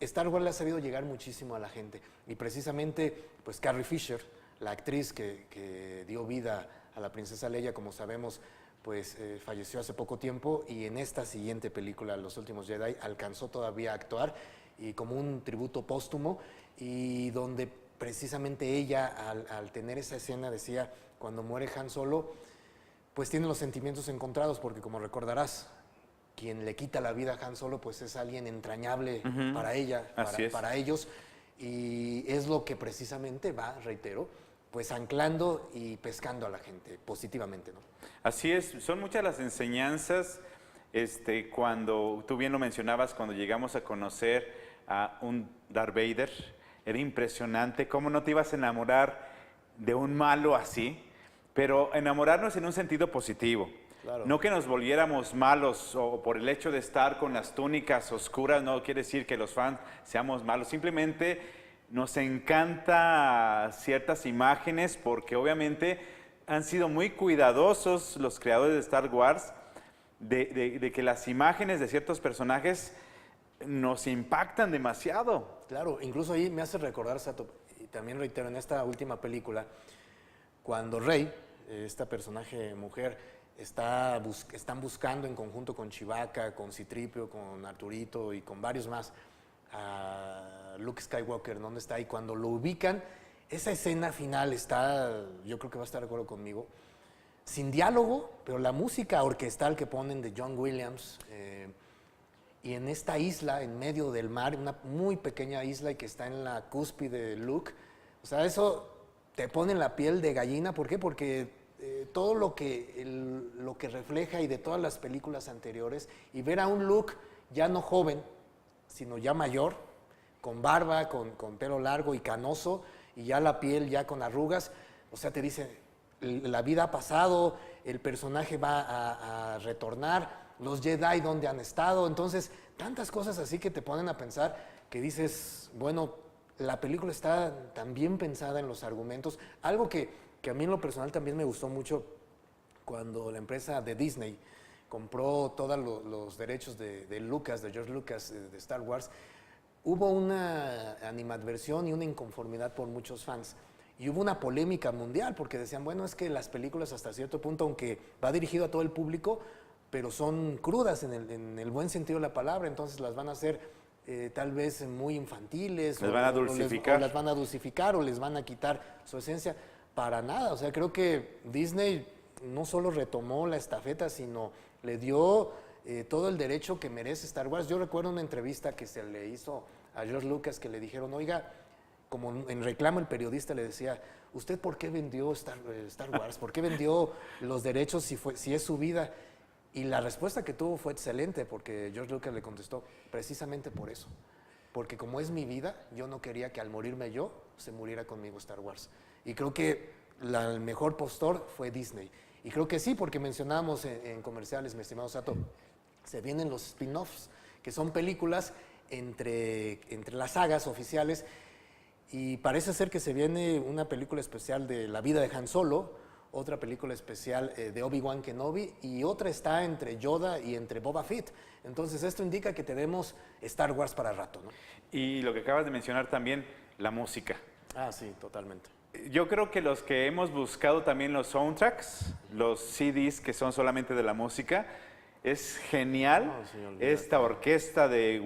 Star Wars le ha sabido llegar muchísimo a la gente. Y precisamente, pues Carrie Fisher, la actriz que dio vida a la princesa Leia, como sabemos, pues falleció hace poco tiempo, y en esta siguiente película, Los Últimos Jedi, alcanzó todavía a actuar y como un tributo póstumo, y donde precisamente ella, al tener esa escena, decía, cuando muere Han Solo, pues tiene los sentimientos encontrados, porque como recordarás, quien le quita la vida a Han Solo, pues es alguien entrañable para ella, para ellos, y es lo que precisamente va, reitero, pues anclando y pescando a la gente positivamente, ¿no? Así es, son muchas las enseñanzas, cuando tú bien lo mencionabas, cuando llegamos a conocer a un Darth Vader, era impresionante cómo no te ibas a enamorar de un malo así, pero enamorarnos en un sentido positivo. Claro. No que nos volviéramos malos o por el hecho de estar con las túnicas oscuras, no quiere decir que los fans seamos malos, simplemente nos encanta ciertas imágenes porque obviamente han sido muy cuidadosos los creadores de Star Wars de que las imágenes de ciertos personajes nos impactan demasiado. Claro, incluso ahí me hace recordar, Sato, y también reitero, en esta última película, cuando Rey, esta personaje mujer, están buscando en conjunto con Chewbacca, con Citripio, con Arturito y con varios más, a Luke Skywalker, ¿dónde está? Y cuando lo ubican, esa escena final está, yo creo que va a estar de acuerdo conmigo, sin diálogo, pero la música orquestal que ponen de John Williams, y en esta isla, en medio del mar, una muy pequeña isla y que está en la cúspide de Luke, o sea, eso te pone la piel de gallina. ¿Por qué? Porque todo lo que refleja y de todas las películas anteriores, y ver a un Luke ya no joven, sino ya mayor, con barba, con pelo largo y canoso, y ya la piel ya con arrugas, o sea, te dice, la vida ha pasado, el personaje va a retornar, los Jedi dónde han estado, entonces tantas cosas así que te ponen a pensar, que dices, bueno, la película está tan bien pensada en los argumentos, algo que a mí en lo personal también me gustó mucho cuando la empresa de Disney compró todos los derechos de Lucas, de George Lucas, de Star Wars. Hubo una animadversión y una inconformidad por muchos fans. Y hubo una polémica mundial porque decían, bueno, es que las películas hasta cierto punto, aunque va dirigido a todo el público, pero son crudas en el buen sentido de la palabra, entonces las van a hacer tal vez muy infantiles. Les van a dulcificar. O las van a dulcificar o les van a quitar su esencia. Para nada, o sea, creo que Disney no solo retomó la estafeta, sino le dio todo el derecho que merece Star Wars. Yo recuerdo una entrevista que se le hizo a George Lucas que le dijeron, oiga, como en reclamo el periodista le decía, ¿usted por qué vendió Star Wars? ¿Por qué vendió los derechos si es su vida? Y la respuesta que tuvo fue excelente, porque George Lucas le contestó, precisamente por eso. Porque como es mi vida, yo no quería que al morirme yo, se muriera conmigo Star Wars. Y creo que el mejor postor fue Disney. Y creo que sí, porque mencionábamos en comerciales, mi estimado Sato, se vienen los spin-offs, que son películas entre las sagas oficiales, y parece ser que se viene una película especial de la vida de Han Solo, otra película especial de Obi-Wan Kenobi, y otra está entre Yoda y entre Boba Fett. Entonces esto indica que tenemos Star Wars para rato, ¿no? Y lo que acabas de mencionar también, la música. Ah, sí, totalmente. Yo creo que los que hemos buscado también los soundtracks, los CDs que son solamente de la música, es genial esta orquesta de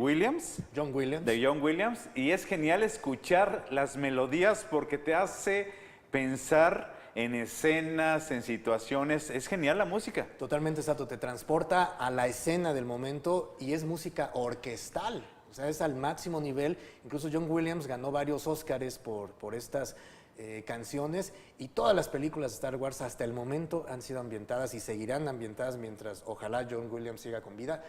John Williams, y es genial escuchar las melodías porque te hace pensar en escenas, en situaciones. Es genial la música. Totalmente, Sato, te transporta a la escena del momento y es música orquestal. O sea, es al máximo nivel. Incluso John Williams ganó varios Óscares por estas canciones, y todas las películas de Star Wars hasta el momento han sido ambientadas y seguirán ambientadas mientras ojalá John Williams siga con vida,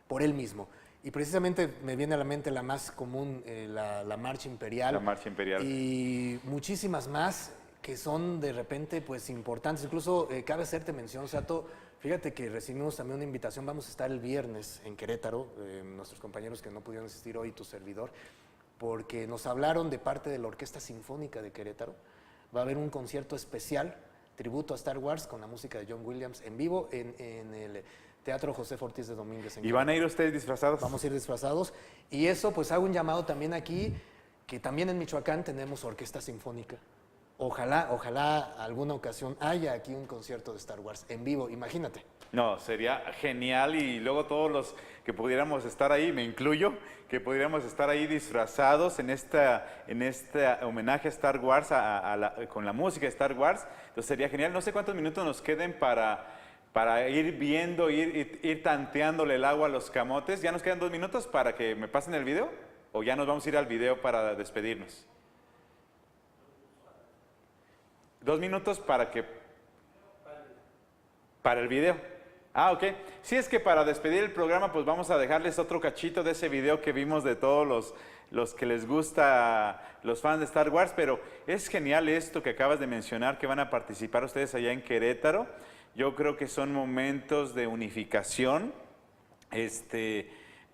por él mismo. Y precisamente me viene a la mente la más común, la Marcha Imperial. La Marcha Imperial. Y muchísimas más que son de repente pues importantes. Incluso cabe hacerte mención, Sato, fíjate que recibimos también una invitación, vamos a estar el viernes en Querétaro, nuestros compañeros que no pudieron asistir hoy, tu servidor, porque nos hablaron de parte de la Orquesta Sinfónica de Querétaro. Va a haber un concierto especial, tributo a Star Wars, con la música de John Williams en vivo en el Teatro José Ortiz de Domínguez. ¿Y van a ir ustedes disfrazados? Vamos a ir disfrazados. Y eso, pues hago un llamado también aquí, que también en Michoacán tenemos orquesta sinfónica. Ojalá alguna ocasión haya aquí un concierto de Star Wars en vivo, imagínate. No, sería genial, y luego todos los que pudiéramos estar ahí, me incluyo, que pudiéramos estar ahí disfrazados en este homenaje a Star Wars, con la música de Star Wars. Entonces sería genial. No sé cuántos minutos nos queden para ir viendo, ir tanteándole el agua a los camotes. ¿Ya nos quedan 2 minutos para que me pasen el video? ¿O ya nos vamos a ir al video para despedirnos? 2 minutos para el video. Ah, ok. Sí, es que para despedir el programa, pues vamos a dejarles otro cachito de ese video que vimos de todos los que les gusta, los fans de Star Wars, pero es genial esto que acabas de mencionar, que van a participar ustedes allá en Querétaro. Yo creo que son momentos de unificación.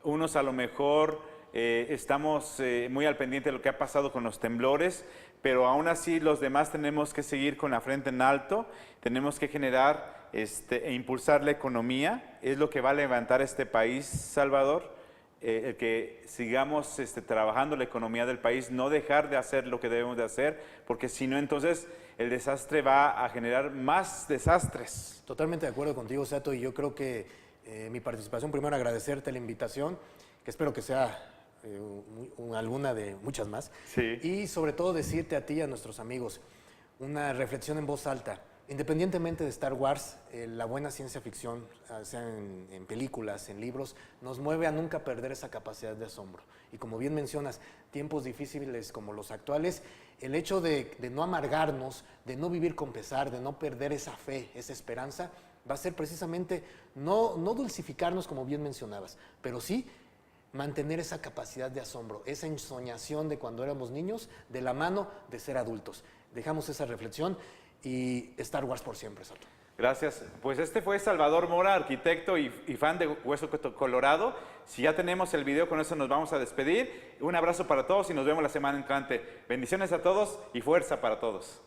Unos a lo mejor estamos muy al pendiente de lo que ha pasado con los temblores, pero aún así los demás tenemos que seguir con la frente en alto, tenemos que generar e impulsar la economía. Es lo que va a levantar este país, Salvador, el que sigamos trabajando la economía del país, no dejar de hacer lo que debemos de hacer, porque si no, entonces el desastre va a generar más desastres. Totalmente de acuerdo contigo, Sato, y yo creo que mi participación, primero agradecerte la invitación, que espero que sea alguna de muchas más, sí. Y sobre todo decirte a ti y a nuestros amigos, una reflexión en voz alta. Independientemente de Star Wars, la buena ciencia ficción, sea en películas, en libros, nos mueve a nunca perder esa capacidad de asombro. Y como bien mencionas, tiempos difíciles como los actuales, el hecho de no amargarnos, de no vivir con pesar, de no perder esa fe, esa esperanza, va a ser precisamente no dulcificarnos como bien mencionabas, pero sí mantener esa capacidad de asombro, esa ensoñación de cuando éramos niños, de la mano de ser adultos. Dejamos esa reflexión. Y Star Wars por siempre, Sato. Gracias. Pues este fue Salvador Mora, arquitecto y fan de Hueso Colorado. Si ya tenemos el video, con eso nos vamos a despedir. Un abrazo para todos y nos vemos la semana entrante. Bendiciones a todos y fuerza para todos.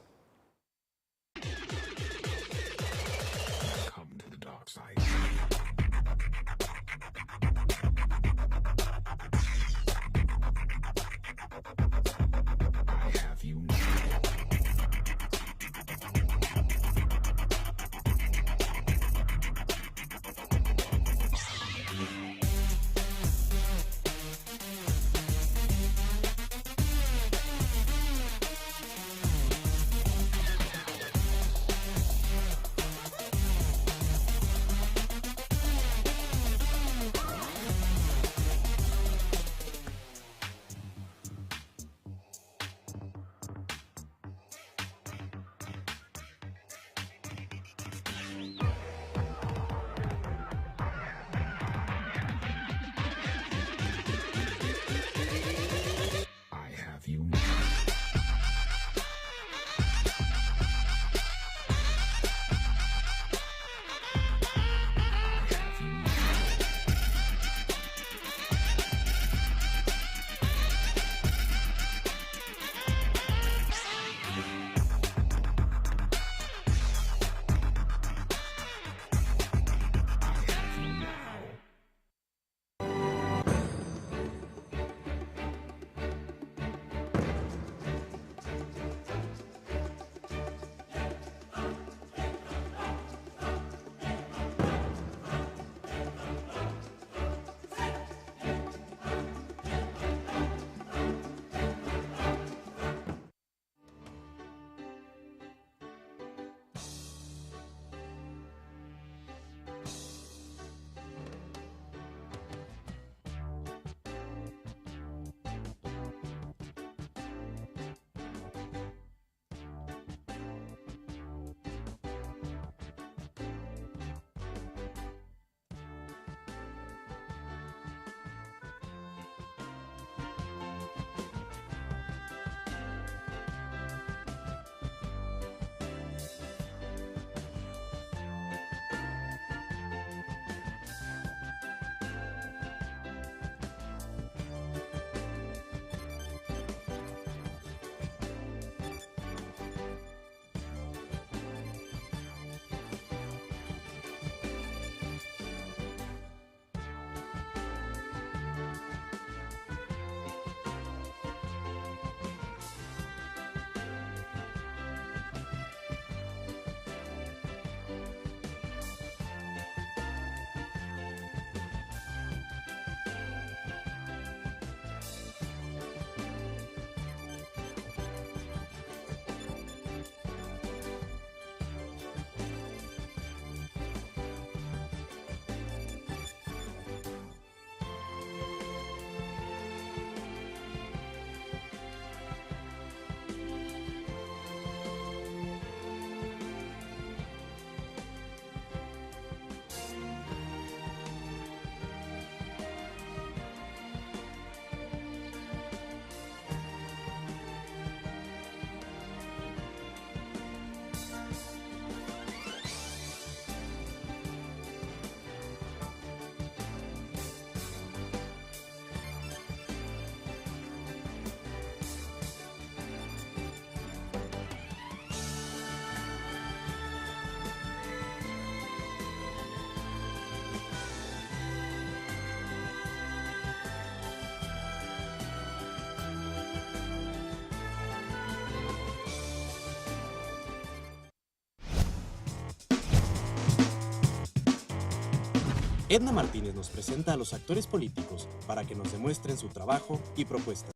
Edna Martínez nos presenta a los actores políticos para que nos demuestren su trabajo y propuestas.